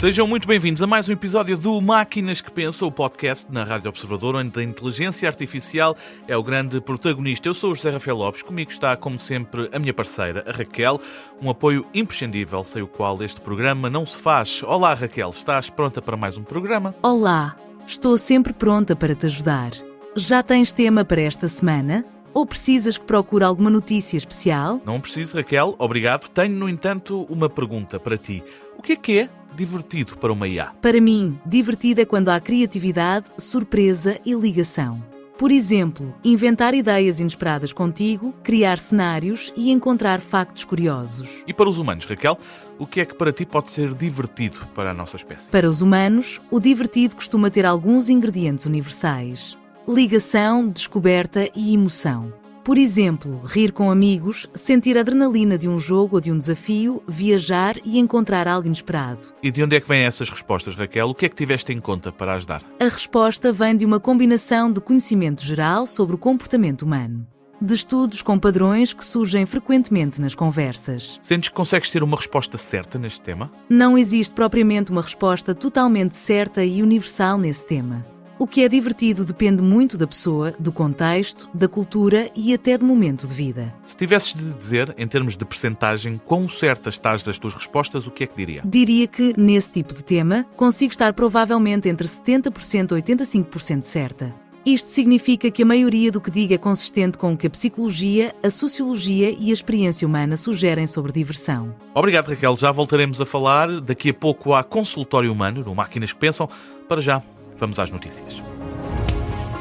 Sejam muito bem-vindos a mais um episódio do Máquinas que Pensam, o podcast na Rádio Observador, onde a inteligência artificial é o grande protagonista. Eu sou o José Rafael Lopes, comigo está, como sempre, a minha parceira, a Raquel, um apoio imprescindível, sem o qual este programa não se faz. Olá, Raquel, estás pronta para mais um programa? Olá, estou sempre pronta para te ajudar. Já tens tema para esta semana? Ou precisas que procure alguma notícia especial? Não preciso, Raquel, obrigado. Tenho, no entanto, uma pergunta para ti. O que é divertido para uma IA? Para mim, divertido é quando há criatividade, surpresa e ligação. Por exemplo, inventar ideias inesperadas contigo, criar cenários e encontrar factos curiosos. E para os humanos, Raquel, o que é que para ti pode ser divertido para a nossa espécie? Para os humanos, o divertido costuma ter alguns ingredientes universais: ligação, descoberta e emoção. Por exemplo, rir com amigos, sentir a adrenalina de um jogo ou de um desafio, viajar e encontrar algo inesperado. E de onde é que vêm essas respostas, Raquel? O que é que tiveste em conta para ajudar? A resposta vem de uma combinação de conhecimento geral sobre o comportamento humano, de estudos com padrões que surgem frequentemente nas conversas. Sentes que consegues ter uma resposta certa neste tema? Não existe propriamente uma resposta totalmente certa e universal nesse tema. O que é divertido depende muito da pessoa, do contexto, da cultura e até do momento de vida. Se tivesses de dizer, em termos de percentagem, quão certa estás das tuas respostas, o que é que diria? Diria que, nesse tipo de tema, consigo estar provavelmente entre 70% e 85% certa. Isto significa que a maioria do que digo é consistente com o que a psicologia, a sociologia e a experiência humana sugerem sobre diversão. Obrigado, Raquel. Já voltaremos a falar. Daqui a pouco há consultório humano no Máquinas que Pensam. Para já, vamos às notícias.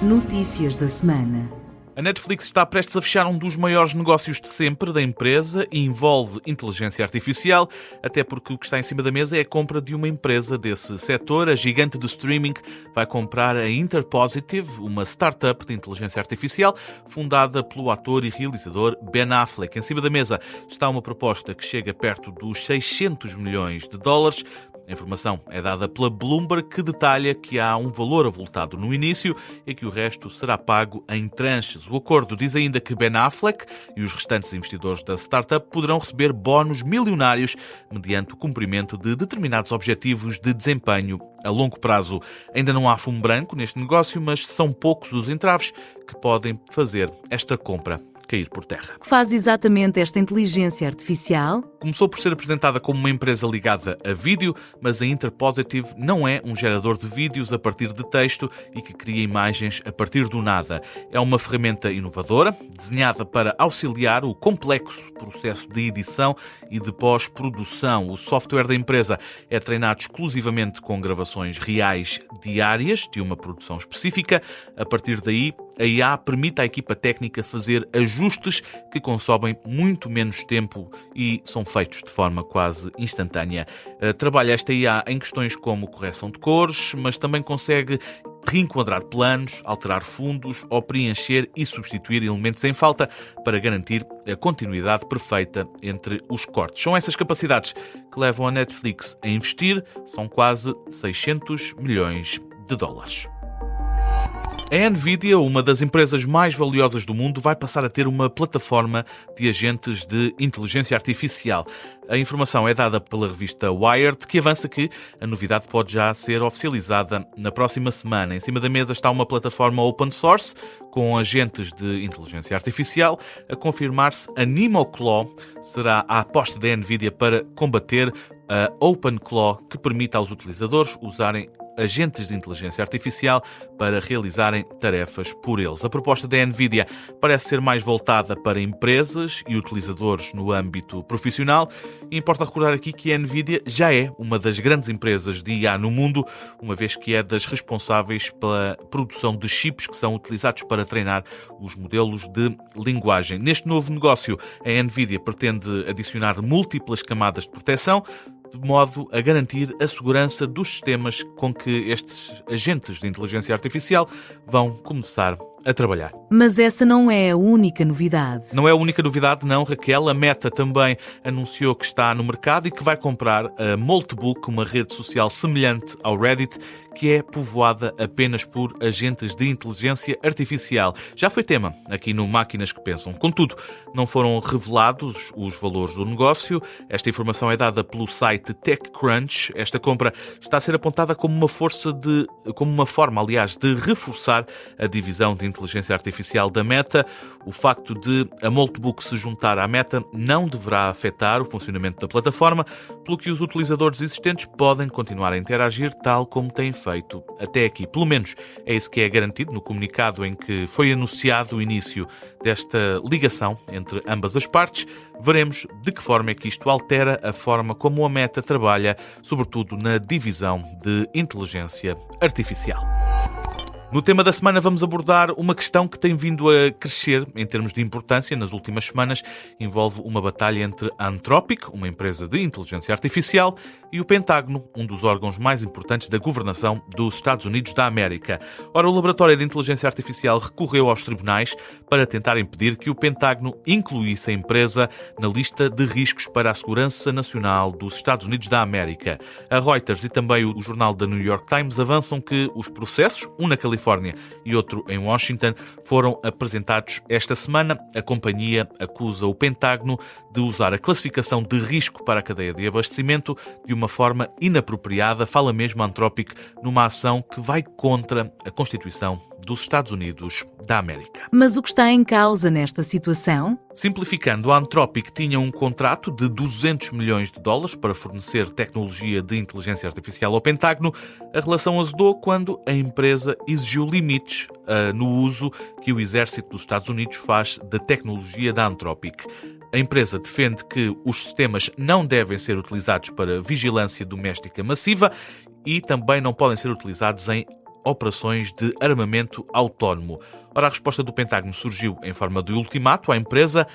Notícias da semana. A Netflix está prestes a fechar um dos maiores negócios de sempre da empresa e envolve inteligência artificial, até porque o que está em cima da mesa é a compra de uma empresa desse setor. A gigante do streaming vai comprar a Interpositive, uma startup de inteligência artificial fundada pelo ator e realizador Ben Affleck. Em cima da mesa está uma proposta que chega perto dos 600 milhões de dólares. A informação é dada pela Bloomberg, que detalha que há um valor avultado no início e que o resto será pago em tranches. O acordo diz ainda que Ben Affleck e os restantes investidores da startup poderão receber bónus milionários mediante o cumprimento de determinados objetivos de desempenho a longo prazo. Ainda não há fumo branco neste negócio, mas são poucos os entraves que podem fazer esta compra cair por terra. O que faz exatamente esta inteligência artificial? Começou por ser apresentada como uma empresa ligada a vídeo, mas a Interpositive não é um gerador de vídeos a partir de texto e que cria imagens a partir do nada. É uma ferramenta inovadora, desenhada para auxiliar o complexo processo de edição e de pós-produção. O software da empresa é treinado exclusivamente com gravações reais diárias de uma produção específica. A partir daí, a IA permite à equipa técnica fazer ajustes que consomem muito menos tempo e são feitos de forma quase instantânea. Trabalha esta IA em questões como correção de cores, mas também consegue reenquadrar planos, alterar fundos ou preencher e substituir elementos em falta para garantir a continuidade perfeita entre os cortes. São essas capacidades que levam a Netflix a investir, são quase 600 milhões de dólares. A Nvidia, uma das empresas mais valiosas do mundo, vai passar a ter uma plataforma de agentes de inteligência artificial. A informação é dada pela revista Wired, que avança que a novidade pode já ser oficializada na próxima semana. Em cima da mesa está uma plataforma open source com agentes de inteligência artificial. A confirmar-se, a NemoClaw será a aposta da Nvidia para combater a OpenClaw, que permite aos utilizadores usarem agentes de inteligência artificial para realizarem tarefas por eles. A proposta da Nvidia parece ser mais voltada para empresas e utilizadores no âmbito profissional. E importa recordar aqui que a Nvidia já é uma das grandes empresas de IA no mundo, uma vez que é das responsáveis pela produção de chips que são utilizados para treinar os modelos de linguagem. Neste novo negócio, a Nvidia pretende adicionar múltiplas camadas de proteção, de modo a garantir a segurança dos sistemas com que estes agentes de inteligência artificial vão começar a trabalhar. Mas essa não é a única novidade. Não é a única novidade, não, Raquel. A Meta também anunciou que está no mercado e que vai comprar a Moltebook, uma rede social semelhante ao Reddit, que é povoada apenas por agentes de inteligência artificial. Já foi tema aqui no Máquinas que Pensam. Contudo, não foram revelados os valores do negócio. Esta informação é dada pelo site TechCrunch. Esta compra está a ser apontada como uma forma, aliás, de reforçar a divisão de inteligência artificial da Meta. O facto de a Moltebook se juntar à Meta não deverá afetar o funcionamento da plataforma, pelo que os utilizadores existentes podem continuar a interagir tal como têm feito até aqui. Pelo menos é isso que é garantido no comunicado em que foi anunciado o início desta ligação entre ambas as partes. Veremos de que forma é que isto altera a forma como a Meta trabalha, sobretudo na divisão de inteligência artificial. No tema da semana vamos abordar uma questão que tem vindo a crescer em termos de importância nas últimas semanas. Envolve uma batalha entre a Anthropic, uma empresa de inteligência artificial, e o Pentágono, um dos órgãos mais importantes da governação dos Estados Unidos da América. Ora, o Laboratório de Inteligência Artificial recorreu aos tribunais para tentar impedir que o Pentágono incluísse a empresa na lista de riscos para a segurança nacional dos Estados Unidos da América. A Reuters e também o jornal The New York Times avançam que os processos, um na Califórnia e outro em Washington, foram apresentados esta semana. A companhia acusa o Pentágono de usar a classificação de risco para a cadeia de abastecimento de uma forma inapropriada. Fala mesmo a Anthropic numa ação que vai contra a Constituição dos Estados Unidos da América. Mas o que está em causa nesta situação? Simplificando, a Anthropic tinha um contrato de 200 milhões de dólares para fornecer tecnologia de inteligência artificial ao Pentágono. A relação azedou quando a empresa exigiu limites no uso que o exército dos Estados Unidos faz da tecnologia da Anthropic. A empresa defende que os sistemas não devem ser utilizados para vigilância doméstica massiva e também não podem ser utilizados em operações de armamento autónomo. Ora, a resposta do Pentágono surgiu em forma de ultimato à empresa: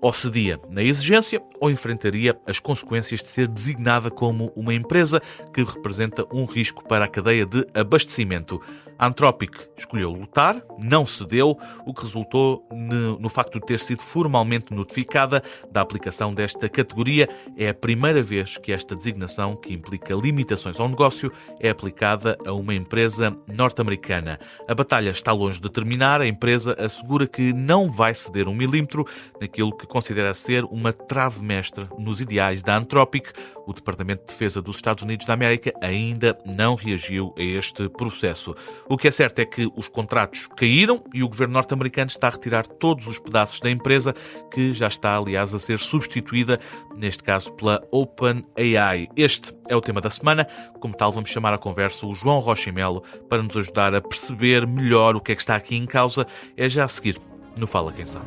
ou cedia na exigência ou enfrentaria as consequências de ser designada como uma empresa que representa um risco para a cadeia de abastecimento. A Anthropic escolheu lutar, não cedeu, o que resultou no facto de ter sido formalmente notificada da aplicação desta categoria. É a primeira vez que esta designação, que implica limitações ao negócio, é aplicada a uma empresa norte-americana. A batalha está longe de terminar. A empresa assegura que não vai ceder 1 milímetro naquilo que considera ser uma trave mestra nos ideais da Anthropic. O Departamento de Defesa dos Estados Unidos da América ainda não reagiu a este processo. O que é certo é que os contratos caíram e o governo norte-americano está a retirar todos os pedaços da empresa, que já está, aliás, a ser substituída, neste caso, pela OpenAI. Este é o tema da semana. Como tal, vamos chamar à conversa o João Rocha e Melo para nos ajudar a perceber melhor o que é que está aqui em causa. É já a seguir no Fala Quem Sabe.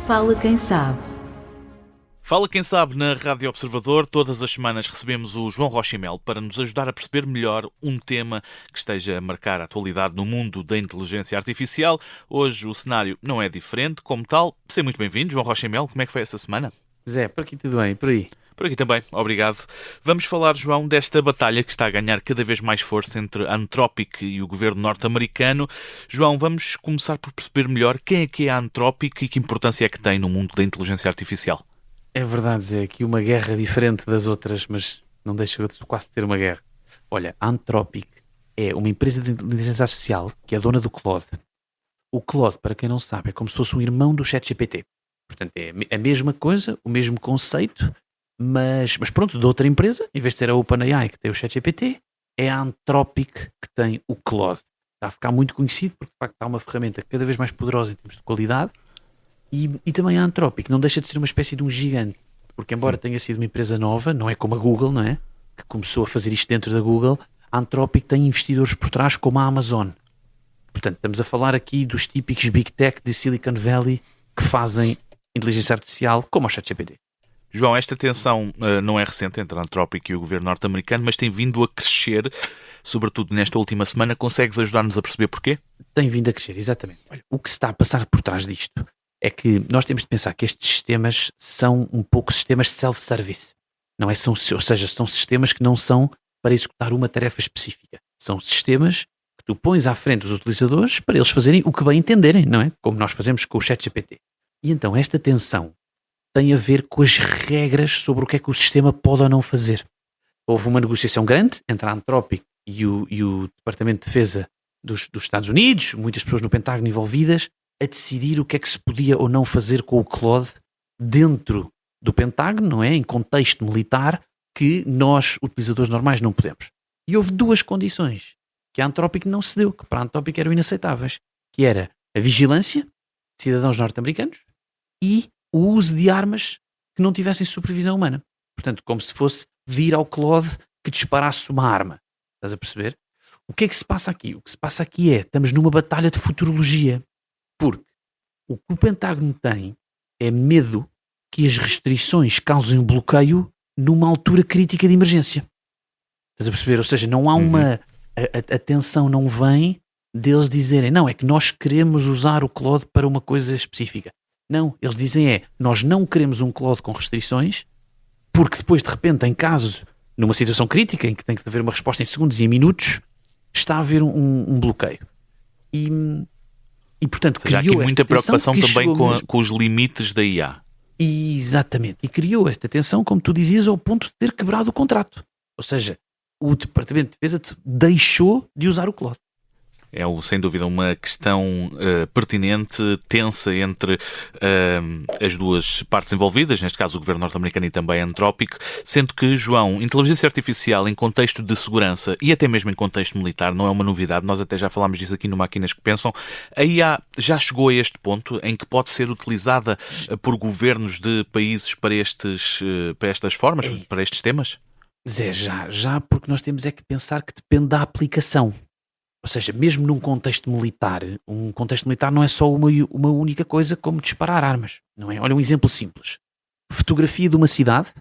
Fala Quem Sabe. Fala Quem Sabe na Rádio Observador. Todas as semanas recebemos o João Rocha e Melo para nos ajudar a perceber melhor um tema que esteja a marcar a atualidade no mundo da inteligência artificial. Hoje o cenário não é diferente. Como tal, seja muito bem-vindo, João Rocha e Melo. Como é que foi essa semana? Zé, por aqui tudo bem, por aí? Por aqui também, obrigado. Vamos falar, João, desta batalha que está a ganhar cada vez mais força entre a Anthropic e o governo norte-americano. João, vamos começar por perceber melhor quem é que é a Anthropic e que importância é que tem no mundo da inteligência artificial. É verdade, Zé, aqui uma guerra diferente das outras, mas não deixa de quase ter uma guerra. Olha, a Anthropic é uma empresa de inteligência artificial que é dona do Claude. O Claude, para quem não sabe, é como se fosse um irmão do ChatGPT. Portanto, é a mesma coisa, o mesmo conceito, mas pronto, de outra empresa. Em vez de ser a OpenAI que tem o ChatGPT, é a Anthropic que tem o Claude. Está a ficar muito conhecido porque, de facto, está uma ferramenta cada vez mais poderosa em termos de qualidade. E também a Anthropic não deixa de ser uma espécie de um gigante, porque embora tenha sido uma empresa nova, não é como a Google, não é? Que começou a fazer isto dentro da Google, a Anthropic tem investidores por trás como a Amazon. Portanto, estamos a falar aqui dos típicos Big Tech de Silicon Valley que fazem inteligência artificial como o ChatGPT. João, esta tensão não é recente entre a Anthropic e o governo norte-americano, mas tem vindo a crescer, sobretudo nesta última semana. Consegues ajudar-nos a perceber porquê? Tem vindo a crescer, exatamente. Olha, o que se está a passar por trás disto é que nós temos de pensar que estes sistemas são um pouco sistemas self-service. Não é? Ou seja, são sistemas que não são para executar uma tarefa específica. São sistemas que tu pões à frente os utilizadores para eles fazerem o que bem entenderem, não é? Como nós fazemos com o ChatGPT. E então esta tensão tem a ver com as regras sobre o que é que o sistema pode ou não fazer. Houve uma negociação grande entre a Anthropic e o Departamento de Defesa dos Estados Unidos, muitas pessoas no Pentágono envolvidas, a decidir o que é que se podia ou não fazer com o Claude dentro do Pentágono, não é? Em contexto militar, que nós, utilizadores normais, não podemos. E houve duas condições que a Anthropic não cedeu, que para a Anthropic eram inaceitáveis, que era a vigilância de cidadãos norte-americanos e o uso de armas que não tivessem supervisão humana. Portanto, como se fosse pedir ao Claude que disparasse uma arma. Estás a perceber? O que é que se passa aqui? O que se passa aqui é, estamos numa batalha de futurologia, porque o que o Pentágono tem é medo que as restrições causem um bloqueio numa altura crítica de emergência. Estás a perceber? Ou seja, não há uma... A tensão não vem deles dizerem, não, é que nós queremos usar o Claude para uma coisa específica. Não, eles dizem nós não queremos um Claude com restrições, porque depois, de repente, em caso, numa situação crítica, em que tem que haver uma resposta em segundos e em minutos, está a haver um bloqueio. E portanto, criou aqui muita preocupação também com os limites da IA. Exatamente. E criou esta tensão, como tu dizias, ao ponto de ter quebrado o contrato. Ou seja, o Departamento de Defesa deixou de usar o Claude. É, sem dúvida, uma questão pertinente, tensa entre as duas partes envolvidas, neste caso o governo norte-americano e também a Anthropic, sendo que, João, inteligência artificial em contexto de segurança e até mesmo em contexto militar não é uma novidade, nós até já falámos disso aqui no Máquinas que Pensam. A IA já chegou a este ponto em que pode ser utilizada por governos de países para estas formas, para estes temas? Zé, já porque nós temos é que pensar que depende da aplicação. Ou seja, mesmo num contexto militar, um contexto militar não é só uma única coisa como disparar armas, não é? Olha um exemplo simples. Fotografia de uma cidade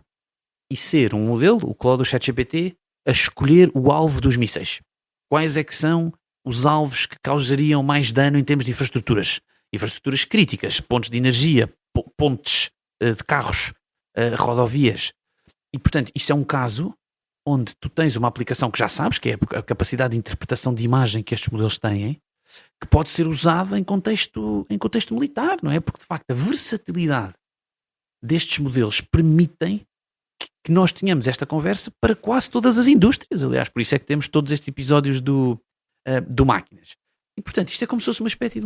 e ser um modelo, o Claude do ChatGPT, a escolher o alvo dos mísseis. Quais é que são os alvos que causariam mais dano em termos de infraestruturas? Infraestruturas críticas, pontos de energia, pontes de carros, rodovias. E, portanto, isto é um caso onde tu tens uma aplicação que já sabes, que é a capacidade de interpretação de imagem que estes modelos têm, que pode ser usada em contexto militar, não é? Porque, de facto, a versatilidade destes modelos permitem que nós tenhamos esta conversa para quase todas as indústrias. Aliás, por isso é que temos todos estes episódios do Máquinas. E, portanto, isto é como se fosse uma espécie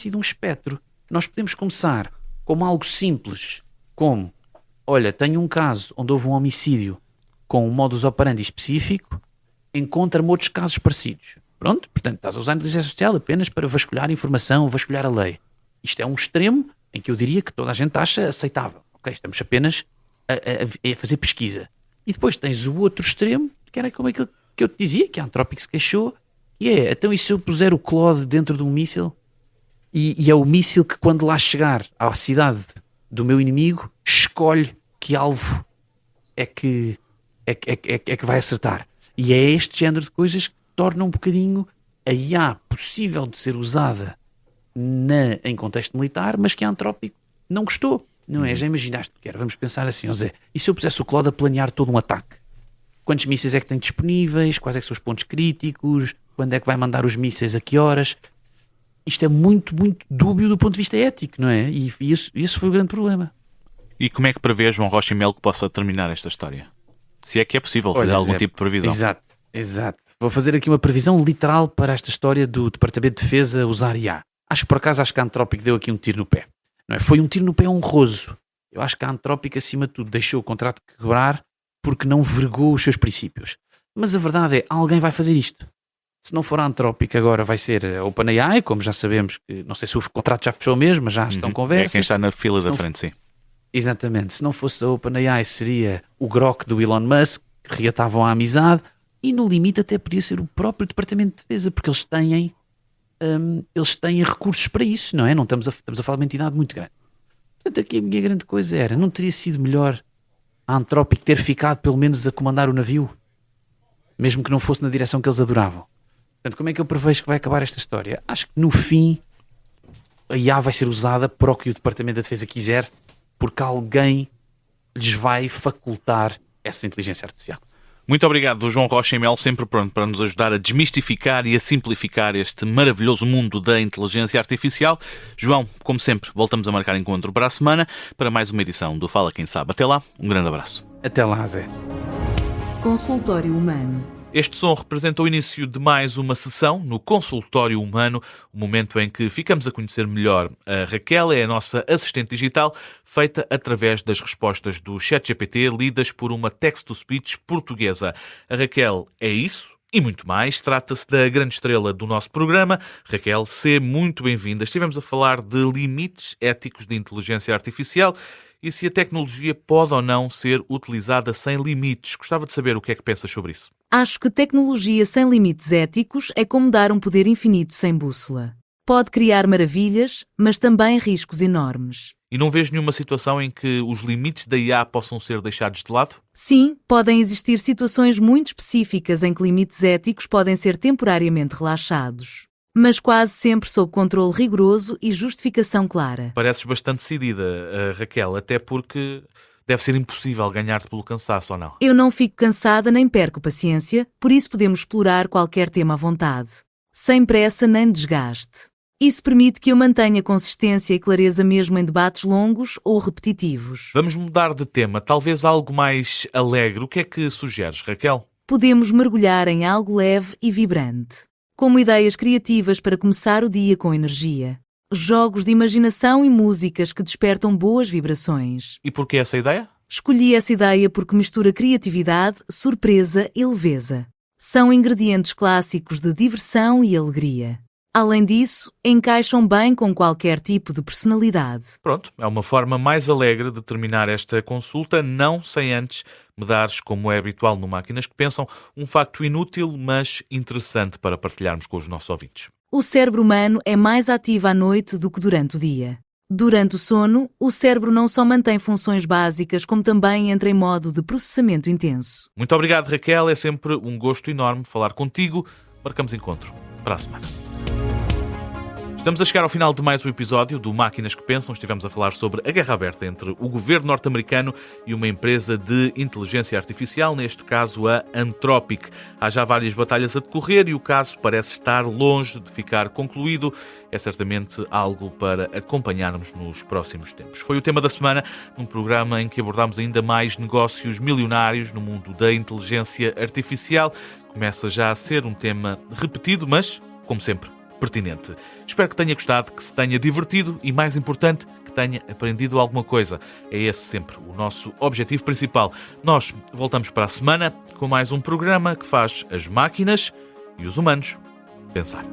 de um espectro. Nós podemos começar como algo simples, como, olha, tenho um caso onde houve um homicídio com um modus operandi específico, encontra-me outros casos parecidos. Pronto, portanto, estás a usar a inteligência artificial apenas para vasculhar informação, vasculhar a lei. Isto é um extremo em que eu diria que toda a gente acha aceitável. Ok, estamos apenas a fazer pesquisa. E depois tens o outro extremo, que era como aquilo que eu te dizia, que a Anthropic se queixou, que é, então e se eu puser o Claude dentro de um míssil, e é o míssil que quando lá chegar à cidade do meu inimigo, escolhe que alvo é que vai acertar. E é este género de coisas que tornam um bocadinho a IA possível de ser usada em contexto militar, mas que a Anthropic não gostou. Não é? Já imaginaste que era? Vamos pensar assim, Zé, e se eu pusesse o Claude a planear todo um ataque? Quantos mísseis é que tem disponíveis? Quais é que são os pontos críticos? Quando é que vai mandar os mísseis? A que horas? Isto é muito, muito dúbio do ponto de vista ético, não é? E esse foi o grande problema. E como é que prevê, João Rocha e Melo, que possa terminar esta história? Se é que é possível fazer algum tipo de previsão. Exato. Vou fazer aqui uma previsão literal para esta história do Departamento de Defesa usar IA. Acho que a Anthropic deu aqui um tiro no pé. Não é? Foi um tiro no pé honroso. Eu acho que a Anthropic, acima de tudo, deixou o contrato quebrar porque não vergou os seus princípios. Mas a verdade é, alguém vai fazer isto. Se não for a Anthropic, agora vai ser a OpenAI, como já sabemos, que não sei se o contrato já fechou mesmo, mas já estão conversas. É quem está na fila da frente, sim. Exatamente. Se não fosse a OpenAI, seria o Grok do Elon Musk, que reatavam a amizade, e no limite até podia ser o próprio Departamento de Defesa, porque eles têm recursos para isso, não é? Não estamos a falar de uma entidade muito grande. Portanto, aqui a minha grande coisa era, não teria sido melhor a Anthropic ter ficado pelo menos a comandar o navio? Mesmo que não fosse na direção que eles adoravam. Portanto, como é que eu prevejo que vai acabar esta história? Acho que no fim a IA vai ser usada para o que o Departamento da Defesa quiser, porque alguém lhes vai facultar essa inteligência artificial. Muito obrigado, João Rocha e Mel, sempre pronto para nos ajudar a desmistificar e a simplificar este maravilhoso mundo da inteligência artificial. João, como sempre, voltamos a marcar encontro para a semana para mais uma edição do Fala Quem Sabe. Até lá, um grande abraço. Até lá, Zé. Consultório Humano. Este som representa o início de mais uma sessão no Consultório Humano, o momento em que ficamos a conhecer melhor a Raquel, é a nossa assistente digital, feita através das respostas do ChatGPT, lidas por uma text-to-speech portuguesa. A Raquel é isso e muito mais. Trata-se da grande estrela do nosso programa. Raquel, seja muito bem-vinda. Estivemos a falar de limites éticos de inteligência artificial e se a tecnologia pode ou não ser utilizada sem limites. Gostava de saber o que é que pensas sobre isso. Acho que tecnologia sem limites éticos é como dar um poder infinito sem bússola. Pode criar maravilhas, mas também riscos enormes. E não vês nenhuma situação em que os limites da IA possam ser deixados de lado? Sim, podem existir situações muito específicas em que limites éticos podem ser temporariamente relaxados, mas quase sempre sob controle rigoroso e justificação clara. Pareces bastante decidida, Raquel, até porque deve ser impossível ganhar-te pelo cansaço, ou não? Eu não fico cansada nem perco paciência, por isso podemos explorar qualquer tema à vontade, sem pressa nem desgaste. Isso permite que eu mantenha consistência e clareza mesmo em debates longos ou repetitivos. Vamos mudar de tema, talvez algo mais alegre. O que é que sugeres, Raquel? Podemos mergulhar em algo leve e vibrante, como ideias criativas para começar o dia com energia. Jogos de imaginação e músicas que despertam boas vibrações. E porquê essa ideia? Escolhi essa ideia porque mistura criatividade, surpresa e leveza. São ingredientes clássicos de diversão e alegria. Além disso, encaixam bem com qualquer tipo de personalidade. Pronto, é uma forma mais alegre de terminar esta consulta, não sem antes me dares, como é habitual no Máquinas que Pensam, um facto inútil, mas interessante para partilharmos com os nossos ouvintes. O cérebro humano é mais ativo à noite do que durante o dia. Durante o sono, o cérebro não só mantém funções básicas, como também entra em modo de processamento intenso. Muito obrigado, Raquel. É sempre um gosto enorme falar contigo. Marcamos encontro para a semana. Estamos a chegar ao final de mais um episódio do Máquinas que Pensam. Estivemos a falar sobre a guerra aberta entre o governo norte-americano e uma empresa de inteligência artificial, neste caso a Anthropic. Há já várias batalhas a decorrer e o caso parece estar longe de ficar concluído. É certamente algo para acompanharmos nos próximos tempos. Foi o tema da semana, num programa em que abordámos ainda mais negócios milionários no mundo da inteligência artificial. Começa já a ser um tema repetido, mas, como sempre, pertinente. Espero que tenha gostado, que se tenha divertido e, mais importante, que tenha aprendido alguma coisa. É esse sempre o nosso objetivo principal. Nós voltamos para a semana com mais um programa que faz as máquinas e os humanos pensar.